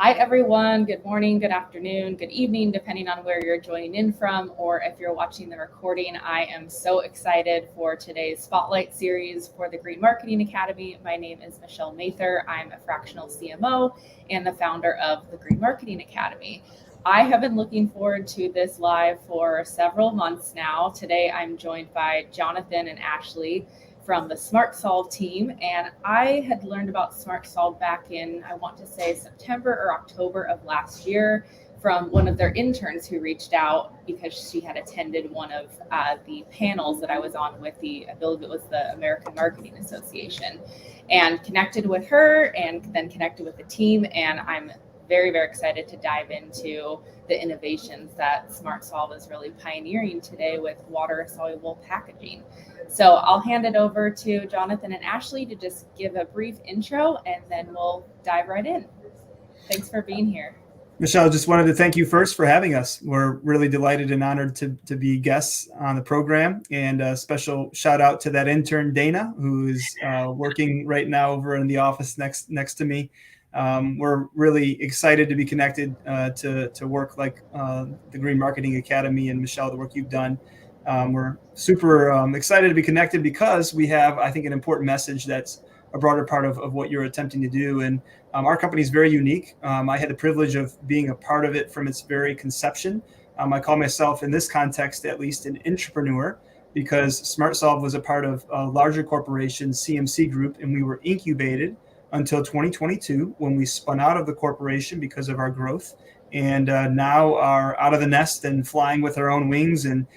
Hi, everyone. Good morning, good afternoon, good evening, depending on where you're joining in from, or if you're watching the recording. I am so excited for today's Spotlight series for the Green Marketing Academy. My name is Michelle Mather. I'm a fractional CMO and the founder of the Green Marketing Academy. I have been looking forward to this live for several months now. Today, I'm joined by Jonathan and Ashley from the SmartSolve team, and I had learned about SmartSolve back in, I want to say, September or October of last year from one of their interns who reached out because she had attended one of the panels that I was on with I believe it was the American Marketing Association, and connected with her and then connected with the team, and I'm very, very excited to dive into the innovations that SmartSolve is really pioneering today with water-soluble packaging. So I'll hand it over to Jonathan and Ashley to just give a brief intro, and then we'll dive right in. Thanks for being here. Michelle, just wanted to thank you first for having us. We're really delighted and honored to be guests on the program. And a special shout out to that intern, Dana, who is working right now over in the office next to me. We're really excited to be connected to work like the Green Marketing Academy, and Michelle, the work you've done. We're super excited to be connected because we have, I think, an important message that's a broader part of what you're attempting to do. And our company is very unique. I had the privilege of being a part of it from its very conception. I call myself, in this context at least, an entrepreneur, because SmartSolve was a part of a larger corporation, CMC Group, and we were incubated until 2022 when we spun out of the corporation because of our growth, and now are out of the nest and flying with our own wings, and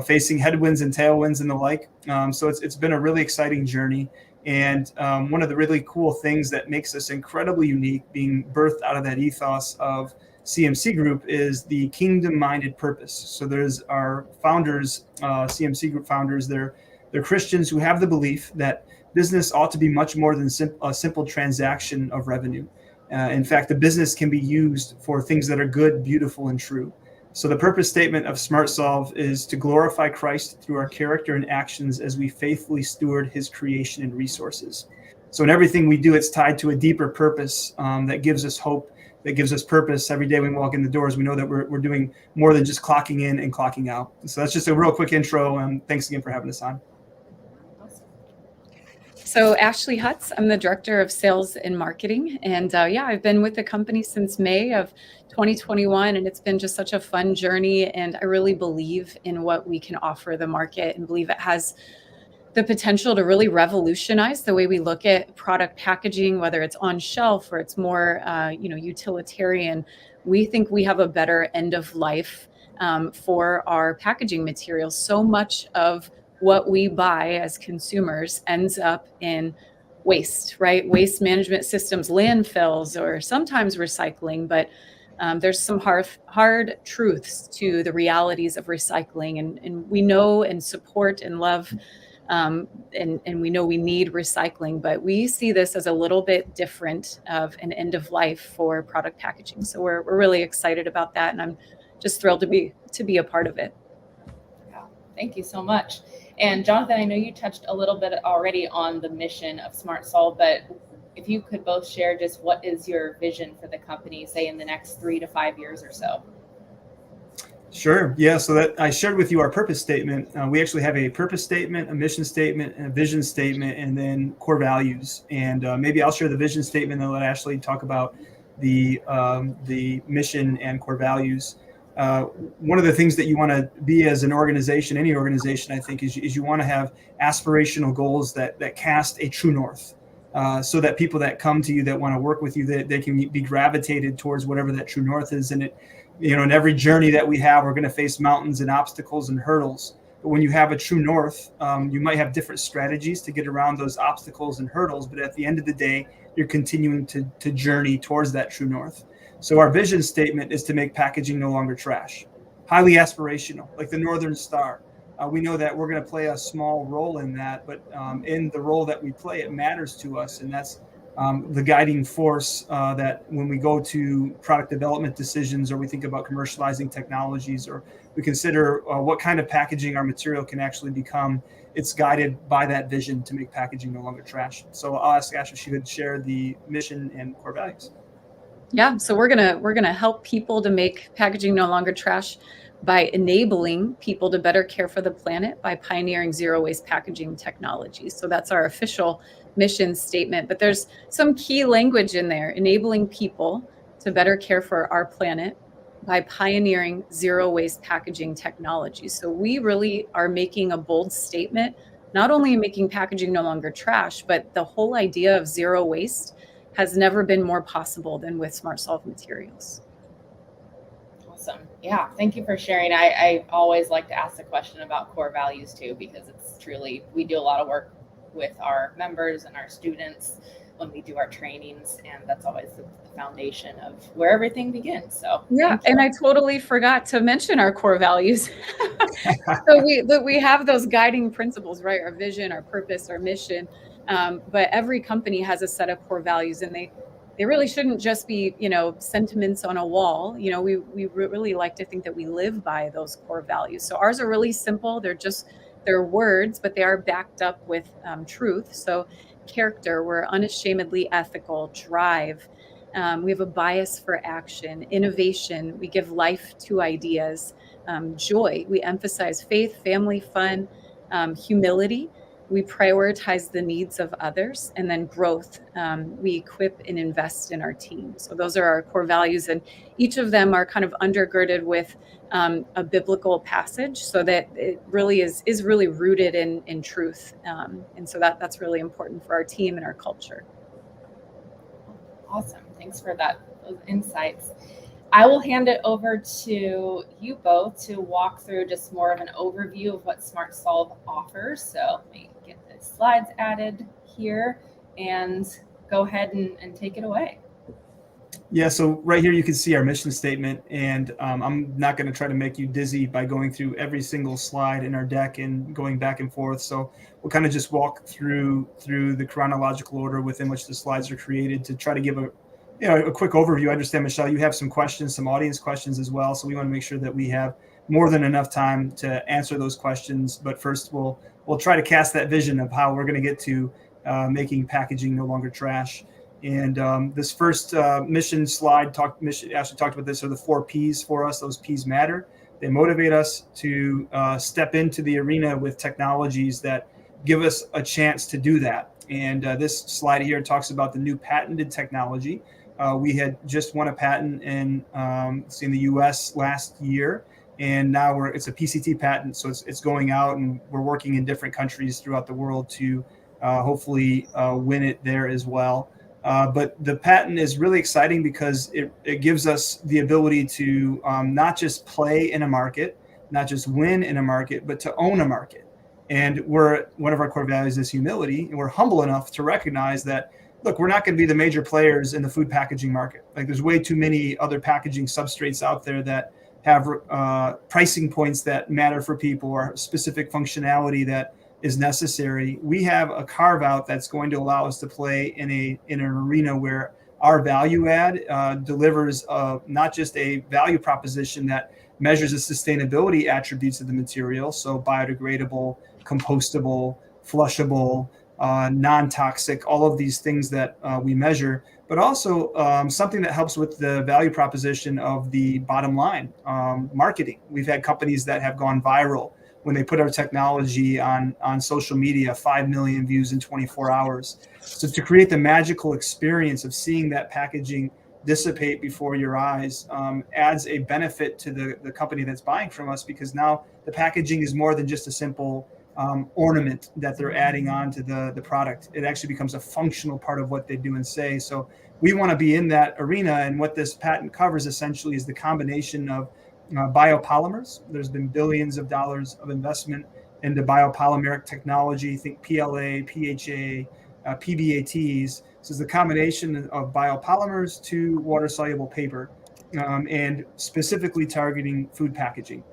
facing headwinds and tailwinds and the like. So it's been a really exciting journey. And one of the really cool things that makes us incredibly unique, being birthed out of that ethos of CMC Group, is the kingdom-minded purpose. So there's our founders, CMC Group founders. They're Christians who have the belief that business ought to be much more than a simple transaction of revenue. In fact, the business can be used for things that are good, beautiful, and true. So the purpose statement of SmartSolve is to glorify Christ through our character and actions as we faithfully steward his creation and resources. So in everything we do, it's tied to a deeper purpose that gives us hope, that gives us purpose. Every day we walk in the doors, we know that we're doing more than just clocking in and clocking out. So that's just a real quick intro, and thanks again for having us on. So Ashley Hutz, I'm the Director of Sales and Marketing. And I've been with the company since May of 2021, and it's been just such a fun journey. And I really believe in what we can offer the market and believe it has the potential to really revolutionize the way we look at product packaging, whether it's on shelf or it's more, utilitarian. We think we have a better end of life for our packaging materials. So much of what we buy as consumers ends up in waste, right? Waste management systems, landfills, or sometimes recycling, but there's some hard truths to the realities of recycling. And we know and support and love, and we know we need recycling, but we see this as a little bit different of an end of life for product packaging. So we're really excited about that, and I'm just thrilled to be a part of it. Yeah, thank you so much. And Jonathan, I know you touched a little bit already on the mission of SmartSolve, but if you could both share just what is your vision for the company, say in the next 3 to 5 years or so? Sure. Yeah. So that I shared with you our purpose statement. We actually have a purpose statement, a mission statement, and a vision statement, and then core values. And maybe I'll share the vision statement and let Ashley talk about the mission and core values. One of the things that you want to be as an organization, any organization, I think, is you want to have aspirational goals that cast a true north, so that people that come to you that want to work with you, that they can be gravitated towards whatever that true north is. And in every journey that we have, we're going to face mountains and obstacles and hurdles. But when you have a true north, you might have different strategies to get around those obstacles and hurdles. But at the end of the day, you're continuing to journey towards that true north. So our vision statement is to make packaging no longer trash. Highly aspirational, like the Northern Star. We know that we're going to play a small role in that, but in the role that we play, it matters to us. And that's the guiding force that when we go to product development decisions, or we think about commercializing technologies, or we consider what kind of packaging our material can actually become, it's guided by that vision to make packaging no longer trash. So I'll ask Ash if she could share the mission and core values. Yeah, so we're gonna help people to make packaging no longer trash by enabling people to better care for the planet by pioneering zero waste packaging technologies. So that's our official mission statement. But there's some key language in there, enabling people to better care for our planet by pioneering zero waste packaging technology. So we really are making a bold statement, not only making packaging no longer trash, but the whole idea of zero waste has never been more possible than with SmartSolve materials. Awesome. Yeah, thank you for sharing. I always like to ask the question about core values too, because it's truly, we do a lot of work with our members and our students when we do our trainings, and that's always the foundation of where everything begins. So Yeah, and I totally forgot to mention our core values. So we have those guiding principles, right? Our vision, our purpose, our mission. But every company has a set of core values, and they really shouldn't just be, sentiments on a wall. We really like to think that we live by those core values. So ours are really simple. They're words, but they are backed up with truth. So character, we're unashamedly ethical. Drive. We have a bias for action, innovation. We give life to ideas. Joy. We emphasize faith, family, fun, humility. We prioritize the needs of others, and then growth. We equip and invest in our team. So those are our core values, and each of them are kind of undergirded with a biblical passage, so that it really is really rooted in truth. And so that's really important for our team and our culture. Awesome. Thanks for those insights. I will hand it over to you both to walk through just more of an overview of what SmartSolve offers. So let me get the slides added here and go ahead and take it away. Yeah, so right here you can see our mission statement, and I'm not going to try to make you dizzy by going through every single slide in our deck and going back and forth. So we'll kind of just walk through the chronological order within which the slides are created to try to give a quick overview. I understand, Michelle, you have some questions, some audience questions as well. So we want to make sure that we have more than enough time to answer those questions. But first, we'll try to cast that vision of how we're going to get to making packaging no longer trash. And this first mission slide, Ashley talked about this, are the 4 Ps for us. Those Ps matter. They motivate us to step into the arena with technologies that give us a chance to do that. And this slide here talks about the new patented technology. We had just won a patent in the U.S. last year, and now it's a PCT patent, so it's going out, and we're working in different countries throughout the world to hopefully win it there as well. But the patent is really exciting because it gives us the ability to not just play in a market, not just win in a market, but to own a market. And one of our core values is humility, and we're humble enough to recognize that, look, we're not going to be the major players in the food packaging market. Like, there's way too many other packaging substrates out there that have pricing points that matter for people, or specific functionality that is necessary. We have a carve out that's going to allow us to play in an arena where our value add delivers not just a value proposition that measures the sustainability attributes of the material, so biodegradable, compostable, flushable, non-toxic, all of these things that we measure, but also something that helps with the value proposition of the bottom line, marketing. We've had companies that have gone viral when they put our technology on social media, 5 million views in 24 hours. So to create the magical experience of seeing that packaging dissipate before your eyes adds a benefit to the company that's buying from us, because now the packaging is more than just a simple ornament that they're adding on to the product. It actually becomes a functional part of what they do and say. So we want to be in that arena, and what this patent covers essentially is the combination of biopolymers. There's been billions of dollars of investment into biopolymeric technology. Think PLA, PHA, PBATs. So it's the combination of biopolymers to water-soluble paper, and specifically targeting food packaging.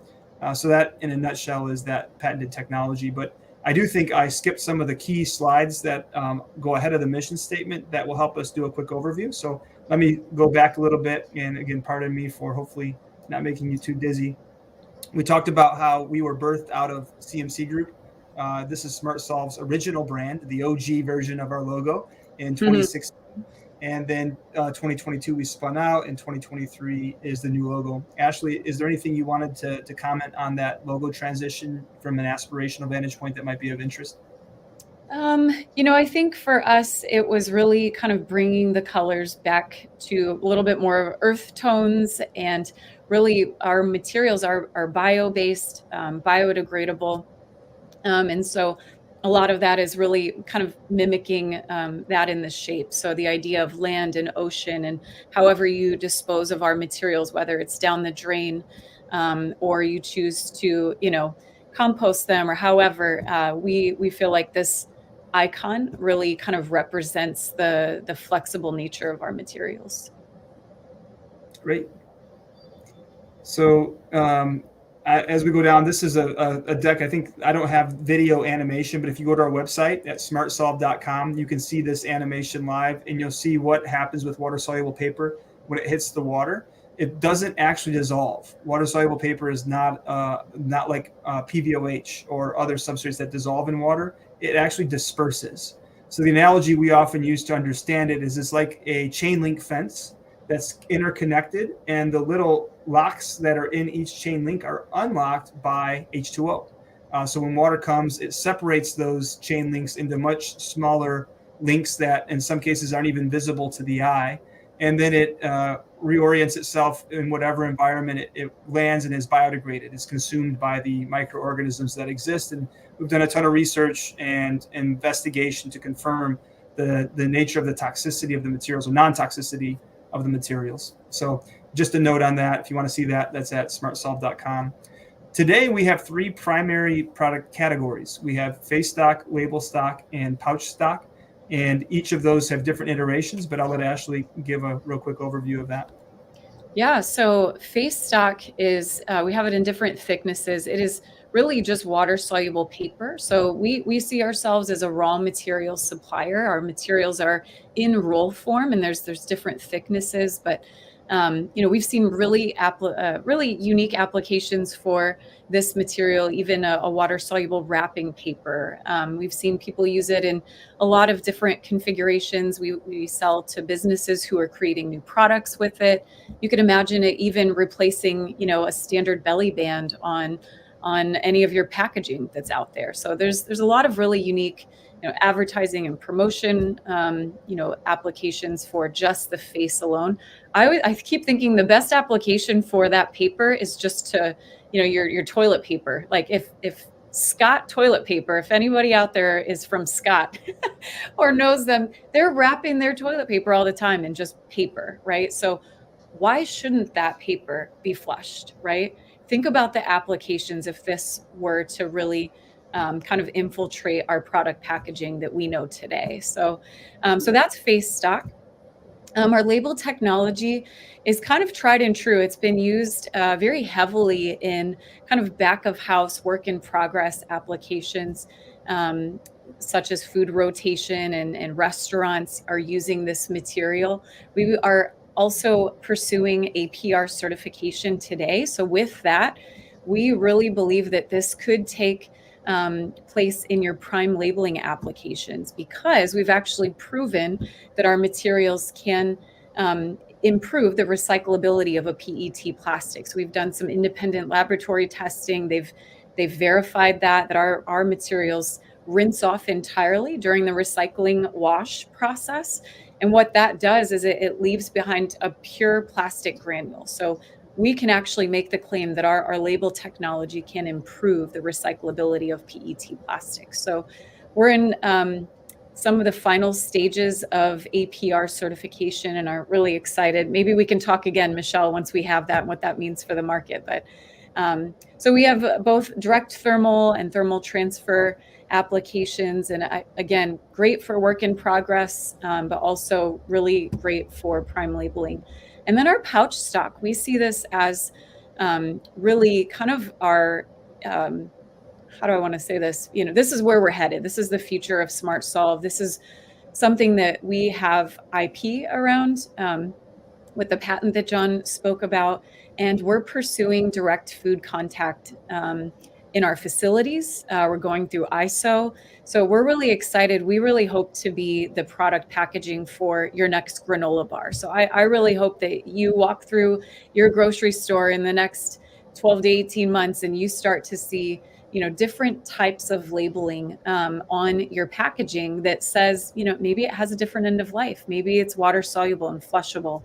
So that, in a nutshell, is that patented technology. But I do think I skipped some of the key slides that go ahead of the mission statement that will help us do a quick overview. So let me go back a little bit. And again, pardon me for hopefully not making you too dizzy. We talked about how we were birthed out of CMC Group. This is SmartSolve's original brand, the OG version of our logo in 2016. And then 2022, we spun out, and 2023 is the new logo. Ashley, is there anything you wanted to comment on that logo transition from an aspirational vantage point that might be of interest? I think for us, it was really kind of bringing the colors back to a little bit more of earth tones, and really our materials are bio-based, biodegradable. And so a lot of that is really kind of mimicking that in the shape. So the idea of land and ocean, and however you dispose of our materials, whether it's down the drain, or you choose to, compost them, or however, we feel like this icon really kind of represents the flexible nature of our materials. Great. So as we go down, this is a deck. I think I don't have video animation, but if you go to our website at smartsolve.com, you can see this animation live, and you'll see what happens with water-soluble paper when it hits the water. It doesn't actually dissolve. Water-soluble paper is not like PVOH or other substrates that dissolve in water. It actually disperses. So the analogy we often use to understand it is it's like a chain link fence that's interconnected, and the little locks that are in each chain link are unlocked by H2O. So when water comes, it separates those chain links into much smaller links that in some cases aren't even visible to the eye. And then it reorients itself in whatever environment it lands and is biodegraded. It's consumed by the microorganisms that exist. And we've done a ton of research and investigation to confirm the nature of the toxicity of the materials, or non-toxicity of the materials. So just a note on that. If you want to see that, that's at smartsolve.com. Today, we have three primary product categories. We have face stock, label stock, and pouch stock. And each of those have different iterations, but I'll let Ashley give a real quick overview of that. Yeah, so face stock is, we have it in different thicknesses. It is really just water-soluble paper. So we see ourselves as a raw material supplier. Our materials are in roll form, and there's different thicknesses, but we've seen really unique applications for this material, even a water-soluble wrapping paper. We've seen people use it in a lot of different configurations. We sell to businesses who are creating new products with it. You can imagine it even replacing, a standard belly band on any of your packaging that's out there. So there's a lot of really unique advertising and promotion, applications for just the face alone. I keep thinking the best application for that paper is just to, your toilet paper. Like if Scott toilet paper, if anybody out there is from Scott or knows them, they're wrapping their toilet paper all the time in just paper, right? So why shouldn't that paper be flushed, right? Think about the applications if this were to really kind of infiltrate our product packaging that we know today. So that's face stock. Our label technology is kind of tried and true. It's been used very heavily in kind of back of house work in progress applications, such as food rotation, and restaurants are using this material. We are also pursuing a PR certification today. So with that, we really believe that this could take place in your prime labeling applications, because we've actually proven that our materials can improve the recyclability of a PET plastic. So we've done some independent laboratory testing. They've verified that our materials rinse off entirely during the recycling wash process. And what that does is it leaves behind a pure plastic granule. So we can actually make the claim that our label technology can improve the recyclability of PET plastics. So we're in some of the final stages of APR certification and are really excited. Maybe we can talk again, Michelle, once we have that and what that means for the market. But so we have both direct thermal and thermal transfer applications. And again, great for work in progress, but also really great for prime labeling. And then our pouch stock, we see this as really kind of our, how do I want to say this? This is where we're headed. This is the future of SmartSolve. This is something that we have IP around with the patent that John spoke about. And we're pursuing direct food contact in our facilities. We're going through ISO. So we're really excited. We really hope to be the product packaging for your next granola bar. So I really hope that you walk through your grocery store in the next 12 to 18 months and you start to see, different types of labeling on your packaging that says, maybe it has a different end of life. Maybe it's water soluble and flushable.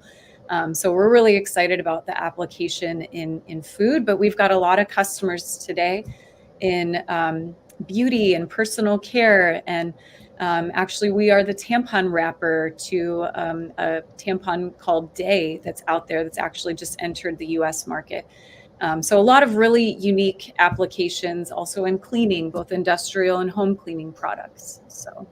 So we're really excited about the application in food, but we've got a lot of customers today in beauty and personal care. And actually, we are the tampon wrapper to a tampon called Day that's out there that's actually just entered the US market. So a lot of really unique applications also in cleaning, both industrial and home cleaning products. So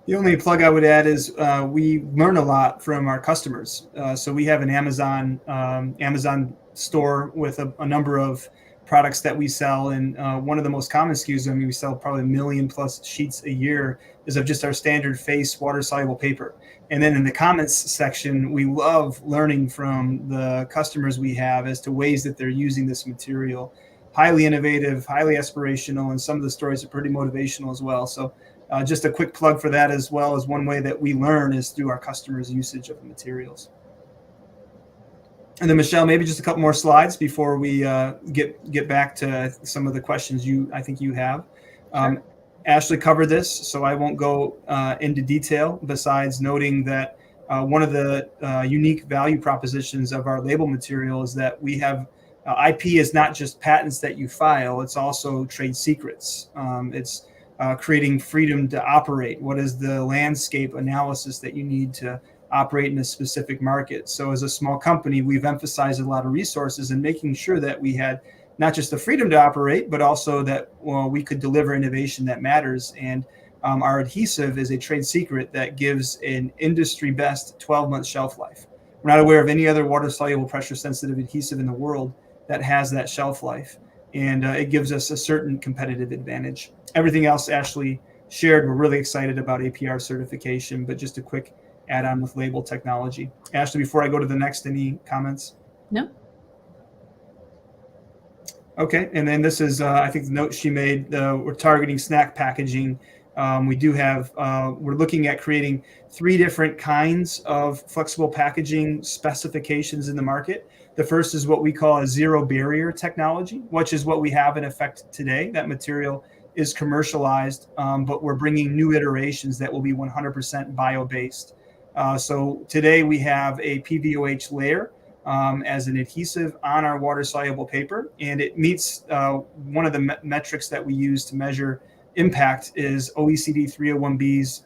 the only plug I would add is we learn a lot from our customers. So we have an Amazon store with a number of products that we sell, and one of the most common SKUs, we sell probably 1 million plus sheets a year, is of just our standard face water soluble paper. And then in the comments section, we love learning from the customers we have as to ways that they're using this material. Highly innovative, highly aspirational, and some of the stories are pretty motivational as well. So just a quick plug for that, as well as one way that we learn is through our customers' usage of the materials. And then Michelle, maybe just a couple more slides before we get back to some of the questions I think you have. Sure. Ashley covered this, so I won't go into detail, besides noting that one of the unique value propositions of our label material is that we have IP is not just patents that you file, it's also trade secrets. It's creating freedom to operate. What is the landscape analysis that you need to operate in a specific market? So as a small company, we've emphasized a lot of resources in making sure that we had not just the freedom to operate, but also that we could deliver innovation that matters. And our adhesive is a trade secret that gives an industry best 12-month shelf life. We're not aware of any other water soluble pressure sensitive adhesive in the world that has that shelf life. And it gives us a certain competitive advantage. Everything else Ashley shared, we're really excited about APR certification, but just a quick add on with label technology. Ashley, before I go to the next, any comments? No. Okay, and then this is, I think the note she made, we're targeting snack packaging. We're looking at creating 3 different kinds of flexible packaging specifications in the market. The first is what we call a zero barrier technology, which is what we have in effect today. That material is commercialized, but we're bringing new iterations that will be 100% bio-based. So today we have a PVOH layer as an adhesive on our water soluble paper, and it meets one of the metrics that we use to measure impact is OECD 301B's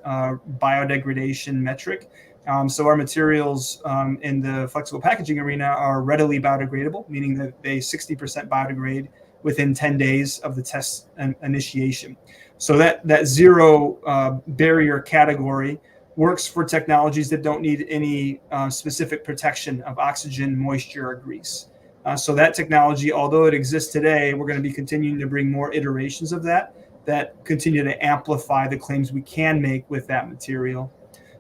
biodegradation metric. So our materials in the flexible packaging arena are readily biodegradable, meaning that they 60% biodegrade within 10 days of the test initiation. So that zero barrier category works for technologies that don't need any specific protection of oxygen, moisture, or grease. So that technology, although it exists today, we're going to be continuing to bring more iterations of that continue to amplify the claims we can make with that material.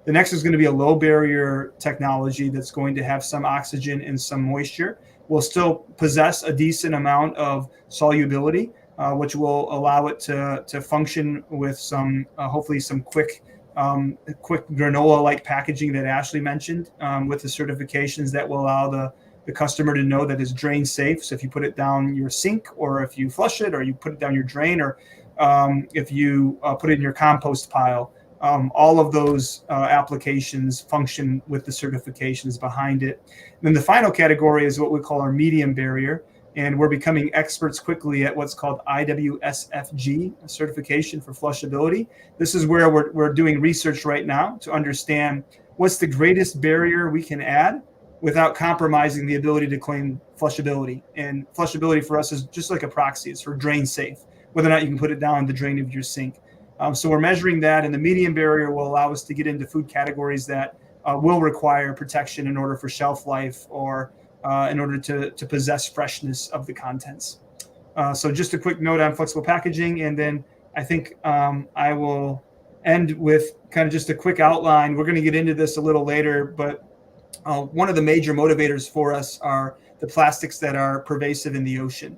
The next is going to be a low barrier technology that's going to have some oxygen and some moisture. Will still possess a decent amount of solubility, which will allow it to function with some, hopefully some quick granola-like packaging that Ashley mentioned, with the certifications that will allow the customer to know that it's drain safe. So if you put it down your sink, or if you flush it, or you put it down your drain, or if you put it in your compost pile, all of those applications function with the certifications behind it. And then the final category is what we call our medium barrier. And we're becoming experts quickly at what's called IWSFG, a certification for flushability. This is where we're doing research right now to understand what's the greatest barrier we can add without compromising the ability to claim flushability. And flushability for us is just like a proxy. It's for drain safe, whether or not you can put it down the drain of your sink. So we're measuring that, and the medium barrier will allow us to get into food categories that will require protection in order for shelf life, or in order to possess freshness of the contents. So just a quick note on flexible packaging, and then I think I will end with kind of just a quick outline. We're going to get into this a little later, but one of the major motivators for us are the plastics that are pervasive in the ocean.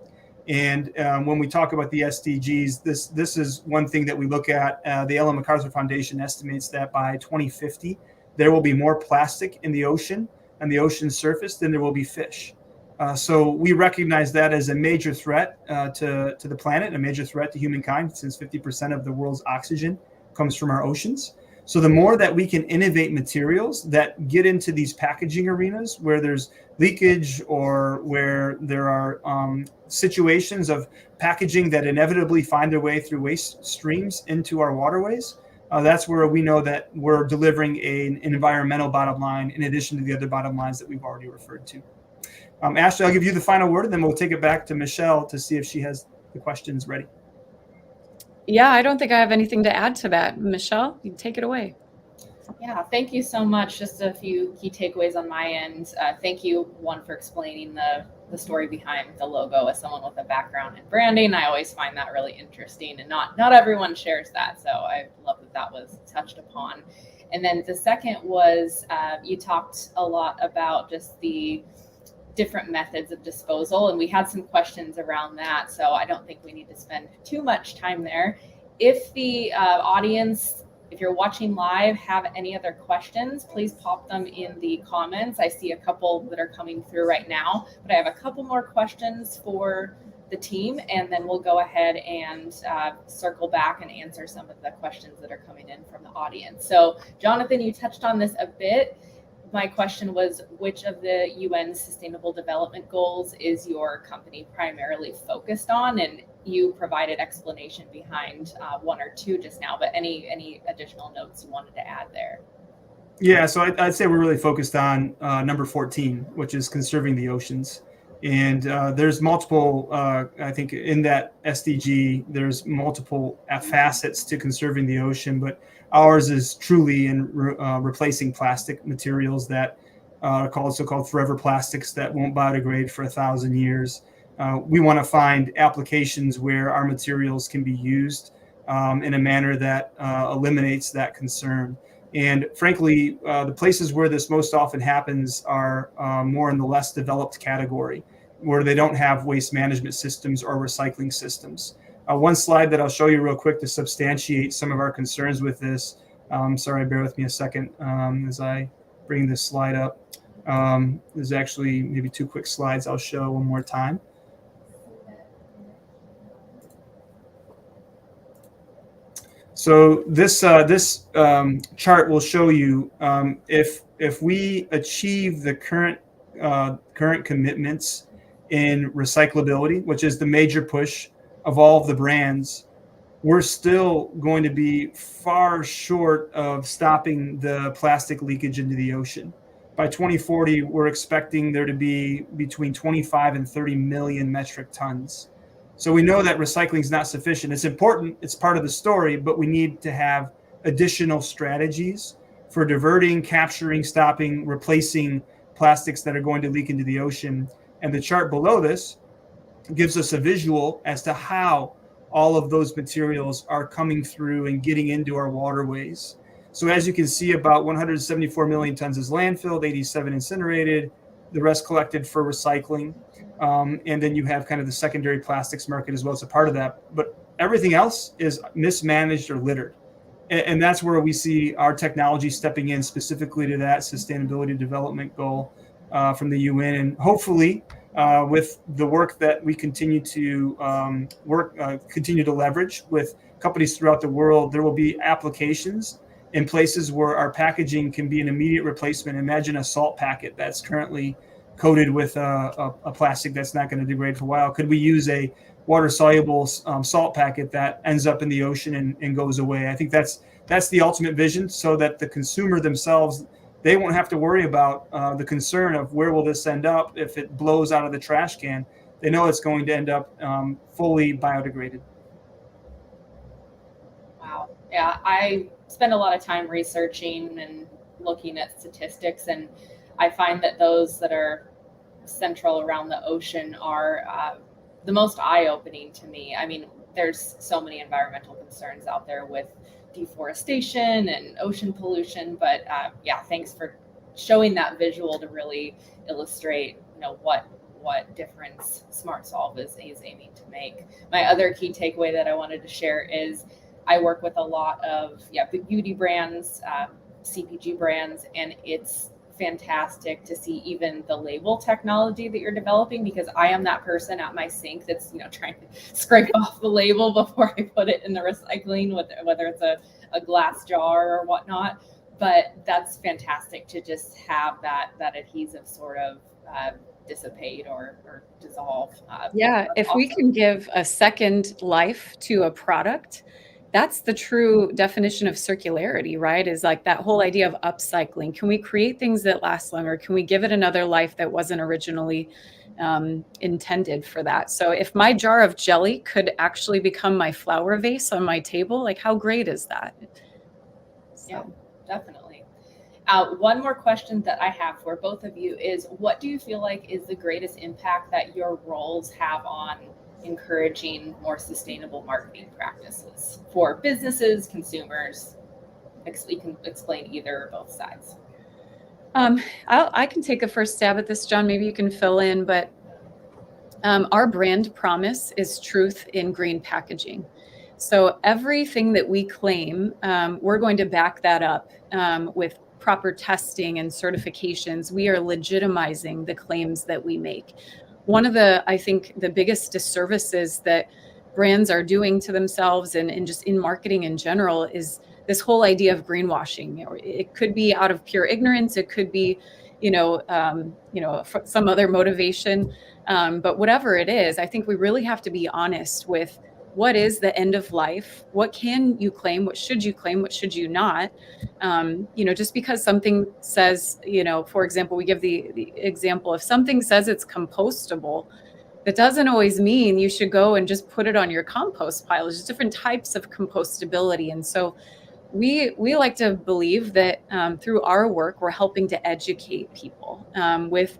And when we talk about the SDGs, this is one thing that we look at. The Ellen MacArthur Foundation estimates that by 2050, there will be more plastic in the ocean and the ocean surface than there will be fish. So we recognize that as a major threat to the planet, a major threat to humankind, since 50% of the world's oxygen comes from our oceans. So the more that we can innovate materials that get into these packaging arenas where there's leakage or where there are situations of packaging that inevitably find their way through waste streams into our waterways, that's where we know that we're delivering an environmental bottom line in addition to the other bottom lines that we've already referred to. Ashley, I'll give you the final word, and then we'll take it back to Michelle to see if she has the questions ready. Yeah, I don't think I have anything to add to that. Michelle, you take it away. Yeah, thank you so much. Just a few key takeaways on my end. Thank you, one, for explaining the story behind the logo. As someone with a background in branding, I always find that really interesting, and not everyone shares that. So I love that was touched upon. And then the second was you talked a lot about just the different methods of disposal, and we had some questions around that, so I don't think we need to spend too much time there. If the audience, if you're watching live, have any other questions, please pop them in the comments. I see a couple that are coming through right now, but I have a couple more questions for the team, and then we'll go ahead and circle back and answer some of the questions that are coming in from the audience. So Jonathan, you touched on this a bit. My question was, which of the UN Sustainable Development Goals is your company primarily focused on? And you provided explanation behind one or two just now, but any additional notes you wanted to add there? Yeah, so I'd say we're really focused on number 14, which is conserving the oceans. And there's multiple, I think in that SDG, there's multiple facets to conserving the ocean, but ours is truly in replacing plastic materials that are so-called forever plastics that won't biodegrade for 1,000 years. We want to find applications where our materials can be used in a manner that eliminates that concern. And frankly, the places where this most often happens are more in the less developed category, where they don't have waste management systems or recycling systems. One slide that I'll show you real quick to substantiate some of our concerns with this. Sorry, bear with me a second as I bring this slide up. There's actually maybe two quick slides I'll show one more time. So this chart will show you if we achieve the current commitments in recyclability, which is the major push of all of the brands, we're still going to be far short of stopping the plastic leakage into the ocean. By 2040, we're expecting there to be between 25 and 30 million metric tons. So we know that recycling is not sufficient. It's important, it's part of the story, but we need to have additional strategies for diverting, capturing, stopping, replacing plastics that are going to leak into the ocean. And the chart below this gives us a visual as to how all of those materials are coming through and getting into our waterways. So as you can see, about 174 million tons is landfilled, 87 incinerated, the rest collected for recycling. And then you have kind of the secondary plastics market as well as a part of that. But everything else is mismanaged or littered. And that's where we see our technology stepping in specifically to that sustainability development goal from the UN. And hopefully with the work that we continue to continue to leverage with companies throughout the world, there will be applications in places where our packaging can be an immediate replacement. Imagine a salt packet that's currently coated with a plastic that's not going to degrade for a while. Could we use a water-soluble salt packet that ends up in the ocean and goes away? I think that's the ultimate vision, so that the consumer themselves, they won't have to worry about the concern of where will this end up if it blows out of the trash can. They know it's going to end up fully biodegraded. Wow. Yeah, I spend a lot of time researching and looking at statistics, and I find that those that are central around the ocean are the most eye-opening to me. I mean, there's so many environmental concerns out there with deforestation and ocean pollution, but yeah, thanks for showing that visual to really illustrate, what what difference SmartSolve is aiming to make. My other key takeaway that I wanted to share is I work with a lot of beauty brands, CPG brands, and it's fantastic to see even the label technology that you're developing, because I am that person at my sink that's trying to scrape off the label before I put it in the recycling, whether it's a glass jar or whatnot. But that's fantastic to just have that adhesive sort of dissipate or dissolve. If we can give a second life to a product, that's the true definition of circularity, right? Is like that whole idea of upcycling. Can we create things that last longer? Can we give it another life that wasn't originally intended for that? So if my jar of jelly could actually become my flower vase on my table, like how great is that? So. Yeah, definitely. One more question that I have for both of you is, what do you feel like is the greatest impact that your roles have on encouraging more sustainable marketing practices for businesses, consumers? You can explain either or both sides. I can take a first stab at this, John. Maybe you can fill in, but our brand promise is truth in green packaging. So everything that we claim, we're going to back that up with proper testing and certifications. We are legitimizing the claims that we make. One of I think the biggest disservices that brands are doing to themselves and just in marketing in general is this whole idea of greenwashing. It could be out of pure ignorance. It could be, some other motivation. But whatever it is, I think we really have to be honest with what is the end of life? What can you claim? What should you claim? What should you not? Just because something says, for example, we give the example, if something says it's compostable, that doesn't always mean you should go and just put it on your compost pile. There's different types of compostability. And so we like to believe that through our work, we're helping to educate people with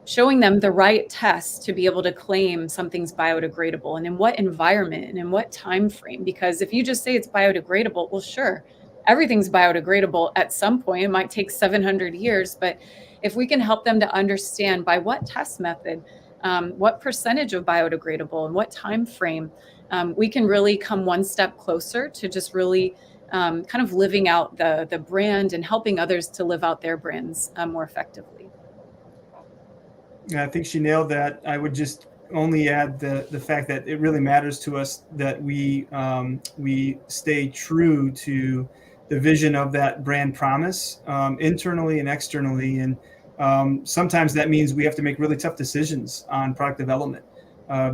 showing them the right tests to be able to claim something's biodegradable and in what environment and in what time frame. Because if you just say it's biodegradable, well, sure, everything's biodegradable at some point. It might take 700 years, but if we can help them to understand by what test method, what percentage of biodegradable and what time frame, we can really come one step closer to just really kind of living out the brand and helping others to live out their brands more effectively. I think she nailed that. I would just only add the fact that it really matters to us that we stay true to the vision of that brand promise internally and externally. And sometimes that means we have to make really tough decisions on product development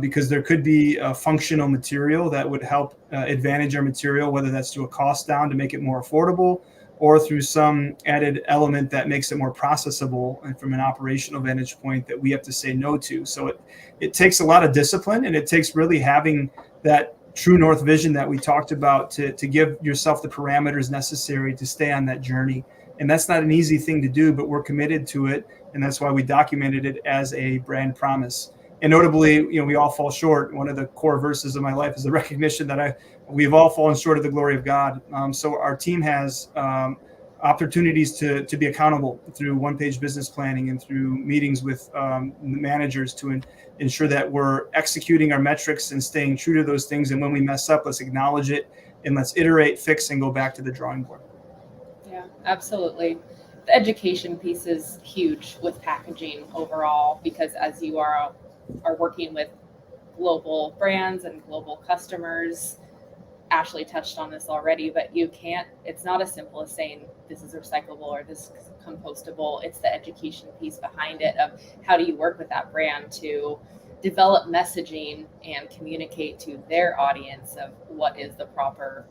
because there could be a functional material that would help advantage our material, whether that's to a cost down to make it more affordable, or through some added element that makes it more processable and from an operational vantage point that we have to say no to. So it takes a lot of discipline, and it takes really having that true north vision that we talked about to give yourself the parameters necessary to stay on that journey. And that's not an easy thing to do, but we're committed to it. And that's why we documented it as a brand promise. And notably, we all fall short. One of the core verses of my life is the recognition that we've all fallen short of the glory of God. So our team has opportunities to be accountable through one-page business planning and through meetings with managers to ensure that we're executing our metrics and staying true to those things. And when we mess up, let's acknowledge it and let's iterate, fix, and go back to the drawing board. Yeah, absolutely. The education piece is huge with packaging overall, because as you are working with global brands and global customers, Ashley touched on this already, but it's not as simple as saying this is recyclable or this is compostable. It's the education piece behind it of how do you work with that brand to develop messaging and communicate to their audience of what is the proper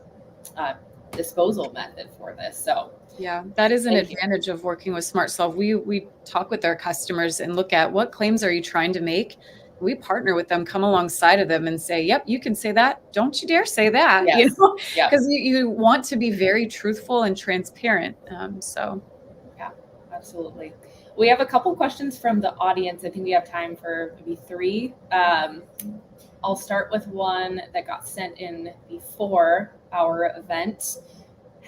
disposal method for this. So yeah, that is an advantage of working with SmartSolve. We talk with our customers and look at what claims are you trying to make. We partner with them, come alongside of them and say, yep, you can say that. Don't you dare say that. Yes. Because you want to be very truthful and transparent. Yeah, absolutely. We have a couple questions from the audience. I think we have time for maybe 3. I'll start with one that got sent in before our event.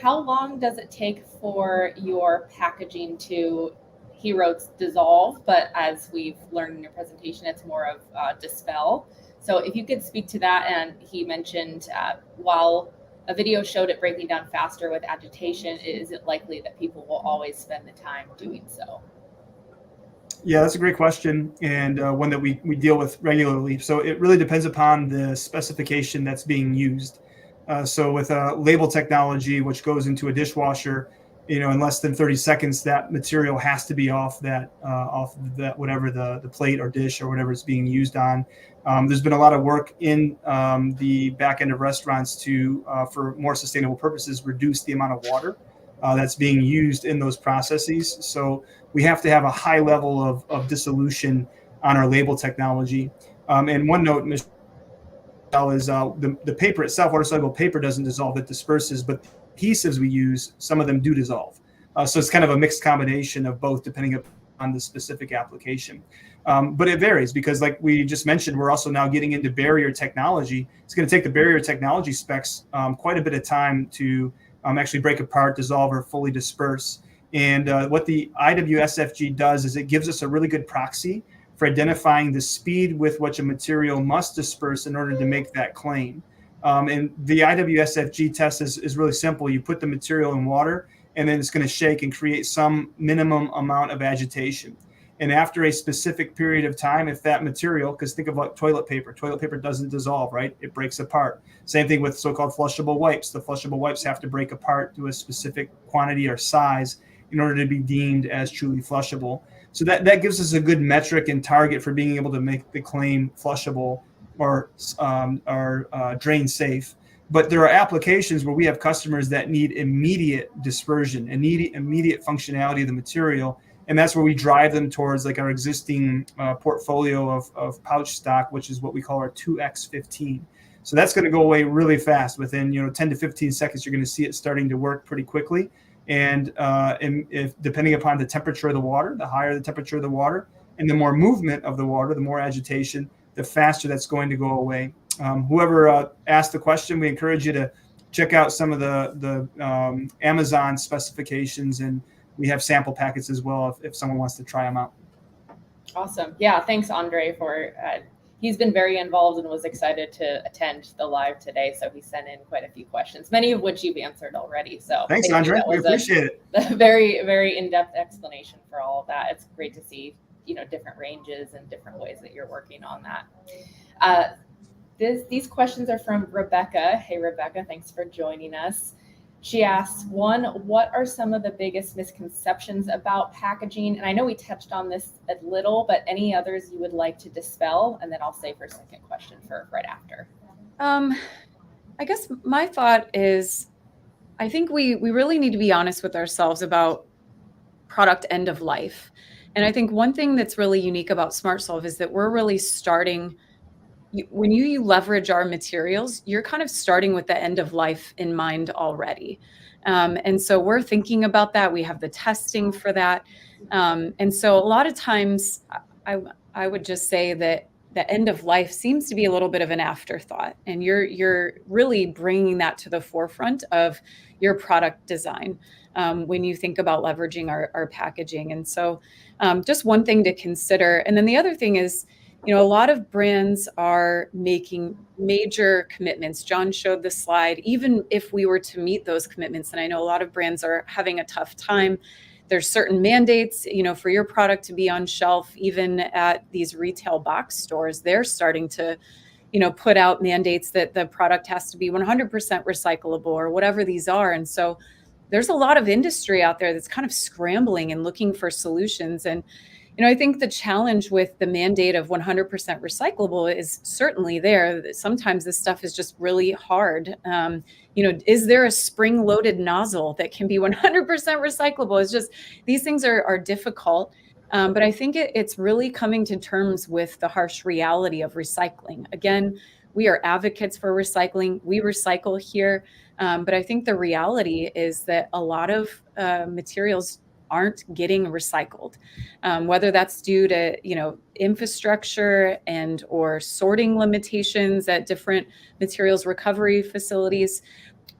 How long does it take for your packaging to he wrote dissolve, but as we've learned in your presentation, it's more of dispel. So if you could speak to that, and he mentioned while a video showed it breaking down faster with agitation, is it likely that people will always spend the time doing so? Yeah, that's a great question, and one that we deal with regularly. So it really depends upon the specification that's being used. So with label technology, which goes into a dishwasher, in less than 30 seconds, that material has to be off that whatever the plate or dish or whatever it's being used on. There's been a lot of work in the back end of restaurants to, for more sustainable purposes, reduce the amount of water that's being used in those processes. So we have to have a high level of dissolution on our label technology. And one note, Michelle, is the paper itself, water-soluble paper doesn't dissolve, it disperses, but the adhesives we use, some of them do dissolve. So it's kind of a mixed combination of both depending upon the specific application. But it varies because like we just mentioned, we're also now getting into barrier technology. It's going to take the barrier technology specs quite a bit of time to actually break apart, dissolve, or fully disperse. And what the IWSFG does is it gives us a really good proxy for identifying the speed with which a material must disperse in order to make that claim. And the IWSFG test is really simple. You put the material in water, and then it's going to shake and create some minimum amount of agitation. And after a specific period of time, if that material, because think of like toilet paper doesn't dissolve, right? It breaks apart. Same thing with so-called flushable wipes. The flushable wipes have to break apart to a specific quantity or size in order to be deemed as truly flushable. So that gives us a good metric and target for being able to make the claim flushable or drain safe. But there are applications where we have customers that need immediate dispersion and need immediate functionality of the material. And that's where we drive them towards like our existing portfolio of pouch stock, which is what we call our 2X15. So that's going to go away really fast. Within 10 to 15 seconds, you're going to see it starting to work pretty quickly. And if depending upon the temperature of the water, the higher the temperature of the water, and the more movement of the water, the more agitation, the faster that's going to go away. Whoever asked the question, we encourage you to check out some of the Amazon specifications, and we have sample packets as well if someone wants to try them out. Awesome. Yeah, thanks, Andre, for he's been very involved and was excited to attend the live today. So he sent in quite a few questions, many of which you've answered already. So thanks, Andre. We appreciate it. A very, very in-depth explanation for all of that. It's great to see, different ranges and different ways that you're working on that. These questions are from Rebecca. Hey, Rebecca, thanks for joining us. She asks, one, what are some of the biggest misconceptions about packaging? And I know we touched on this a little, but any others you would like to dispel? And then I'll save for a second question for right after. I guess my thought is, I think we really need to be honest with ourselves about product end of life. And I think one thing that's really unique about SmartSolve is that we're really starting, when you leverage our materials, you're kind of starting with the end of life in mind already. And so we're thinking about that. We have the testing for that. And so a lot of times I would just say that the end of life seems to be a little bit of an afterthought, and you're really bringing that to the forefront of your product design when you think about leveraging our packaging. And so just one thing to consider. And then the other thing is, a lot of brands are making major commitments. John showed the slide. Even if we were to meet those commitments, and I know a lot of brands are having a tough time, there's certain mandates, for your product to be on shelf, even at these retail box stores, they're starting to, put out mandates that the product has to be 100% recyclable or whatever these are. And so there's a lot of industry out there that's kind of scrambling and looking for solutions. And I think the challenge with the mandate of 100% recyclable is certainly there. Sometimes this stuff is just really hard. Is there a spring-loaded nozzle that can be 100% recyclable? It's just, these things are difficult. But I think it's really coming to terms with the harsh reality of recycling. Again, we are advocates for recycling. We recycle here. But I think the reality is that a lot of materials aren't getting recycled, whether that's due to infrastructure or sorting limitations at different materials recovery facilities,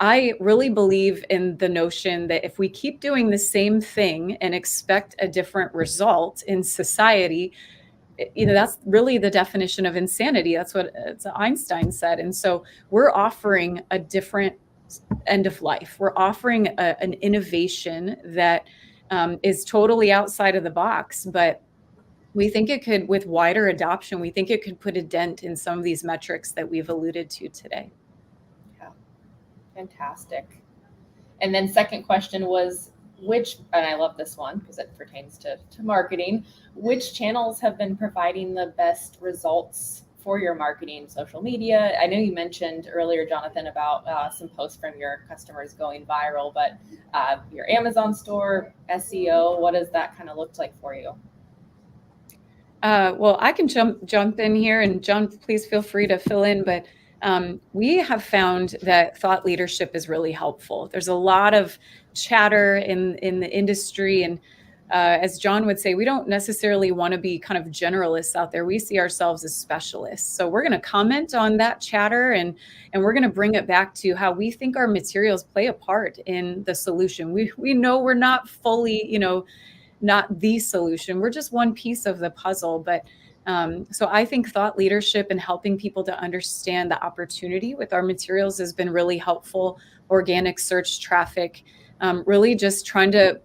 I really believe in the notion that if we keep doing the same thing and expect a different result in society, that's really the definition of insanity. That's what Einstein said. And so we're offering a different end of life. We're offering an innovation that is totally outside of the box, but we think it could, with wider adoption, we think it could put a dent in some of these metrics that we've alluded to today. Yeah, fantastic. And then second question was, and I love this one because it pertains to marketing, which channels have been providing the best results for your marketing? Social media. I know you mentioned earlier, Jonathan, about some posts from your customers going viral, but your Amazon store, SEO, what does that kind of look like for you? Well, I can jump in here, and John, please feel free to fill in. But we have found that thought leadership is really helpful. There's a lot of chatter in the industry, and as John would say, we don't necessarily want to be kind of generalists out there. We see ourselves as specialists. So we're going to comment on that chatter, and we're going to bring it back to how we think our materials play a part in the solution. We know we're not fully, not the solution. We're just one piece of the puzzle. But so I think thought leadership and helping people to understand the opportunity with our materials has been really helpful. Organic search traffic, really just trying to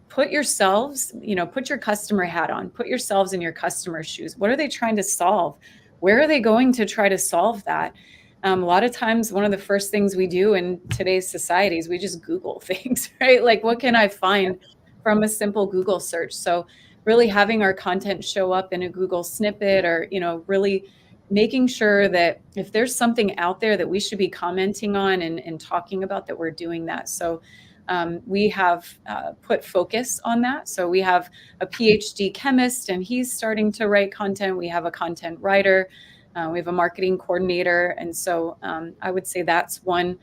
put yourselves, put your customer hat on, put yourselves in your customer's shoes. What are they trying to solve? Where are they going to try to solve that? A lot of times, one of the first things we do in today's society is we just Google things, right? Like, what can I find from a simple Google search? So really having our content show up in a Google snippet, or, really making sure that if there's something out there that we should be commenting on and talking about, that we're doing that. So we have put focus on that. So we have a PhD chemist, and he's starting to write content. We have a content writer. We have a marketing coordinator. And so I would say that's one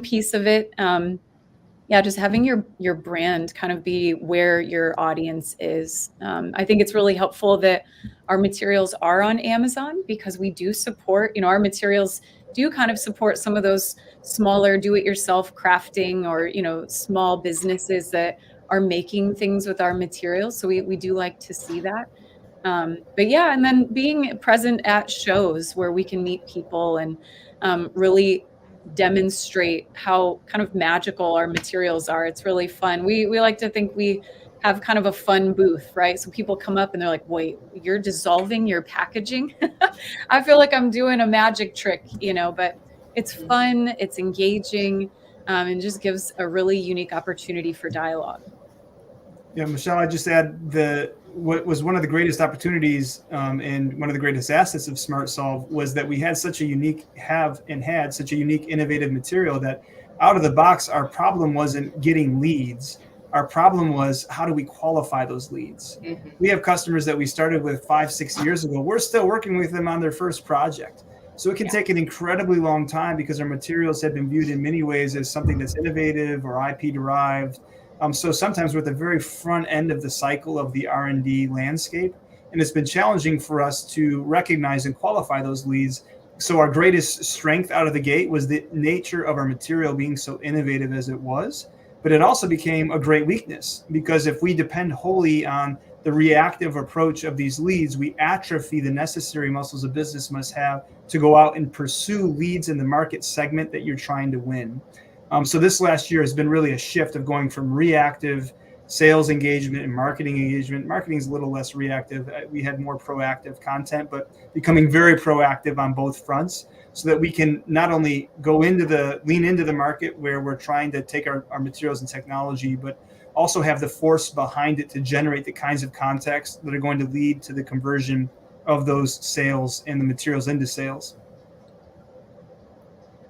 piece of it. Just having your brand kind of be where your audience is. I think it's really helpful that our materials are on Amazon, because we do support, our materials do kind of support some of those smaller do-it-yourself crafting, or, small businesses that are making things with our materials. So we do like to see that. But yeah, and then being present at shows where we can meet people and really demonstrate how kind of magical our materials are. It's really fun. We like to think we have kind of a fun booth, right? So people come up and they're like, wait, you're dissolving your packaging? I feel like I'm doing a magic trick, but it's fun, it's engaging, and just gives a really unique opportunity for dialogue. Yeah, Michelle, I just add what was one of the greatest opportunities and one of the greatest assets of SmartSolve was that we had such a unique innovative material that out of the box, our problem wasn't getting leads. Our problem was, how do we qualify those leads? Mm-hmm. We have customers that we started with 5-6 years ago. We're still working with them on their first project. So it can take an incredibly long time, because our materials have been viewed in many ways as something that's innovative or IP derived. So sometimes we're at the very front end of the cycle of the R&D landscape, and it's been challenging for us to recognize and qualify those leads. So our greatest strength out of the gate was the nature of our material being so innovative as it was, but it also became a great weakness, because if we depend wholly on the reactive approach of these leads, we atrophy the necessary muscles a business must have to go out and pursue leads in the market segment that you're trying to win. So this last year has been really a shift of going from reactive sales engagement and marketing engagement. Marketing is a little less reactive. We had more proactive content, but becoming very proactive on both fronts, so that we can not only lean into the market where we're trying to take our materials and technology, but also have the force behind it to generate the kinds of context that are going to lead to the conversion of those sales and the materials into sales.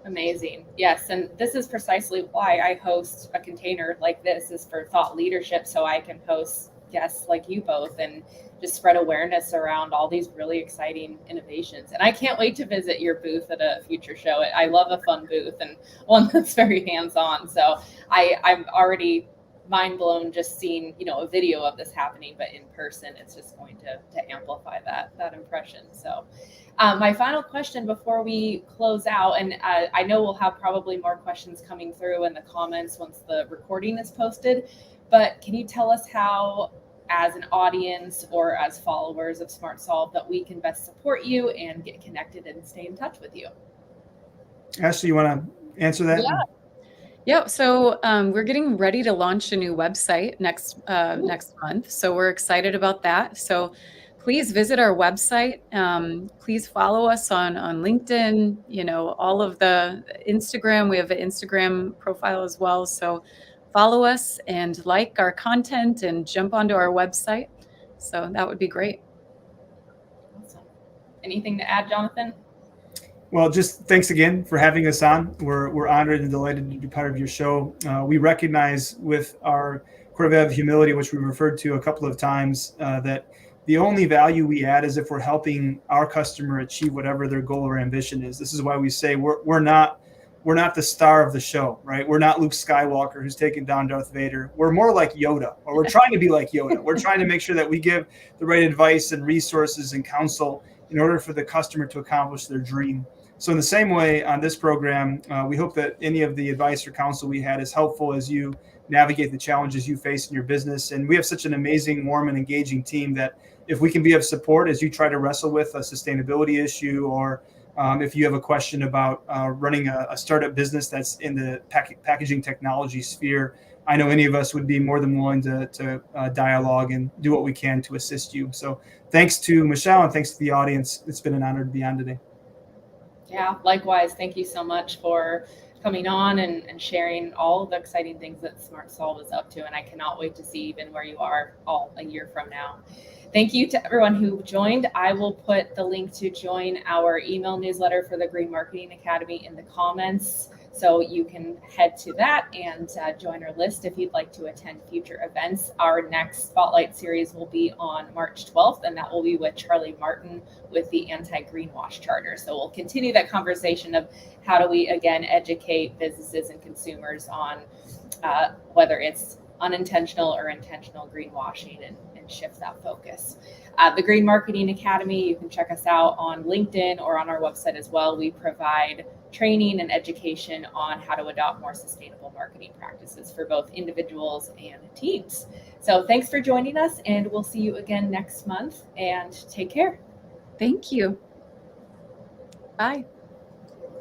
Amazing. Yes. And this is precisely why I host a container like this, is for thought leadership. So I can host guests like you both and just spread awareness around all these really exciting innovations. And I can't wait to visit your booth at a future show. I love a fun booth and one that's very hands-on. So I'm already mind blown just seeing, a video of this happening, but in person, it's just going to amplify that impression. So my final question before we close out, and I know we'll have probably more questions coming through in the comments once the recording is posted, but can you tell us how, as an audience or as followers of SmartSolve, that we can best support you and get connected and stay in touch with you? Ashley, you want to answer that? Yeah. So we're getting ready to launch a new website next month. So we're excited about that. So please visit our website. Please follow us on LinkedIn, all of the Instagram. We have an Instagram profile as well. So follow us and like our content and jump onto our website. So that would be great. Awesome. Anything to add, Jonathan? Well, just thanks again for having us on. We're honored and delighted to be part of your show. We recognize with our core value of humility, which we referred to a couple of times, that the only value we add is if we're helping our customer achieve whatever their goal or ambition is. This is why we say we're not the star of the show, right? We're not Luke Skywalker who's taking down Darth Vader. We're more like Yoda, or we're trying to be like Yoda. We're trying to make sure that we give the right advice and resources and counsel in order for the customer to accomplish their dream. So in the same way on this program, we hope that any of the advice or counsel we had is helpful as you navigate the challenges you face in your business. And we have such an amazing, warm, and engaging team that if we can be of support as you try to wrestle with a sustainability issue, or if you have a question about running a startup business that's in the packaging technology sphere, I know any of us would be more than willing to dialogue and do what we can to assist you. So thanks to Michelle and thanks to the audience. It's been an honor to be on today. Yeah, likewise. Thank you so much for coming on and sharing all the exciting things that SmartSolve is up to. And I cannot wait to see even where you are all a year from now. Thank you to everyone who joined. I will put the link to join our email newsletter for the Green Marketing Academy in the comments. So you can head to that and join our list if you'd like to attend future events. Our next Spotlight series will be on March 12th, and that will be with Charlie Martin with the Anti-Greenwash Charter. So we'll continue that conversation of how do we, again, educate businesses and consumers on whether it's unintentional or intentional greenwashing and shift that focus. The Green Marketing Academy, you can check us out on LinkedIn or on our website as well. We provide training and education on how to adopt more sustainable marketing practices for both individuals and teams. So thanks for joining us, and we'll see you again next month, and take care. Thank you. Bye.